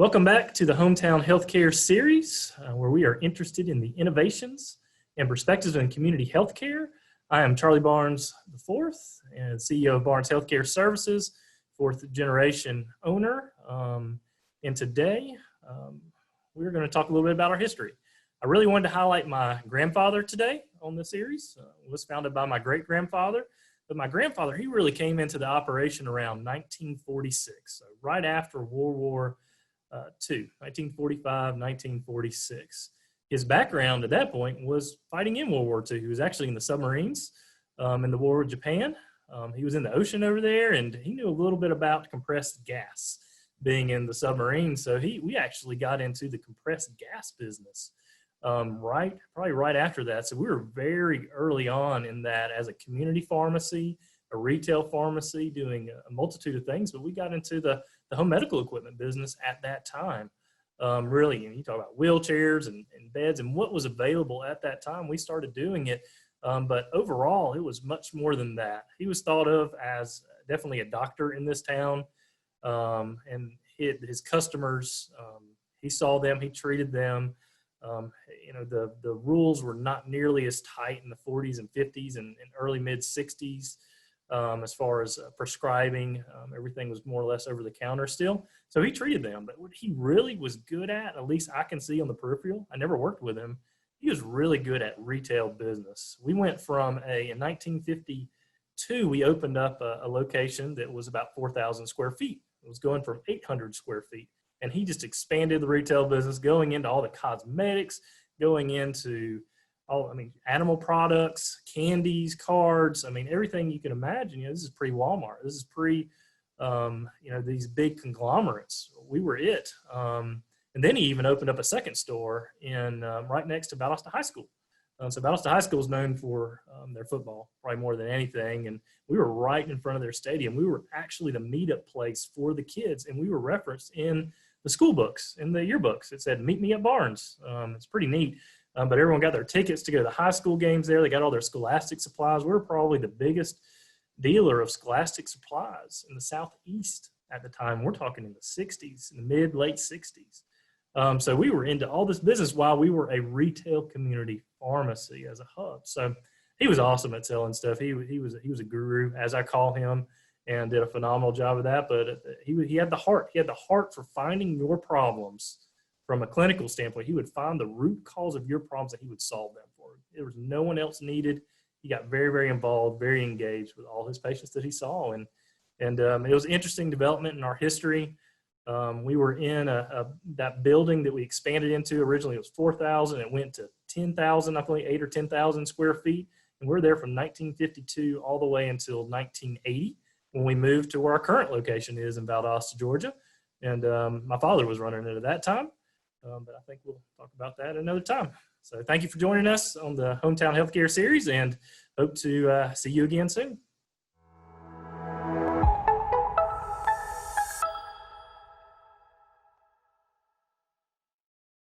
Welcome back to the Hometown Healthcare Series, where we are interested in the innovations and perspectives in community healthcare. I am Charlie Barnes IV, and CEO of Barnes Healthcare Services, fourth generation owner. And today, we're going to talk a little bit about our history. I really wanted to highlight my grandfather today on this series. It was founded by my great-grandfather. But my grandfather, he really came into the operation around 1946, so right after World War II, 1945, 1946. His background at that point was fighting in World War II. He was actually in the submarines in the War with Japan. He was in the ocean over there, and he knew a little bit about compressed gas being in the submarine. So we actually got into the compressed gas business probably right after that. So we were very early on in that as a community pharmacy, a retail pharmacy, doing a multitude of things, but we got into the home medical equipment business at that time. Really, you talk about wheelchairs and beds and what was available at that time, we started doing it. But overall, it was much more than that. He was thought of as definitely a doctor in this town, and his customers, he saw them, he treated them. The rules were not nearly as tight in the 40s and 50s and early mid 60s as far as prescribing. Everything was more or less over the counter still. So he treated them. But what he really was good at least I can see on the peripheral, I never worked with him, he was really good at retail business. We went from in 1952, we opened up a location that was about 4,000 square feet. It was going from 800 square feet. And he just expanded the retail business, going into all the cosmetics, going into animal products, candies, cards. Everything you can imagine. This is pre-Walmart. This is pre, these big conglomerates. We were it. And then he even opened up a second store in right next to Valdosta High School. So Valdosta High School is known for their football, probably more than anything. And we were right in front of their stadium. We were actually the meetup place for the kids, and we were referenced in the school books, in the yearbooks. It said, "Meet me at Barnes." It's pretty neat. But everyone got their tickets to go to the high school games there. They got all their scholastic supplies. We were probably the biggest dealer of scholastic supplies in the Southeast at the time. We're talking in the 60s, in the late 60s. So we were into all this business while we were a retail community pharmacy as a hub. So he was awesome at selling stuff. He was a guru, as I call him, and did a phenomenal job of that. But he had the heart. He had the heart for finding your problems from a clinical standpoint. He would find the root cause of your problems and he would solve them for you. There was no one else needed. He got very, very involved, very engaged with all his patients that he saw. And it was an interesting development in our history. We were in that building that we expanded into. Originally, it was 4,000. It went to 10,000, I believe 8 or 10,000 square feet. And we're there from 1952 all the way until 1980. When we moved to where our current location is in Valdosta, Georgia. And my father was running it at that time. But I think we'll talk about that another time. So thank you for joining us on the Hometown Healthcare Series, and hope to see you again soon.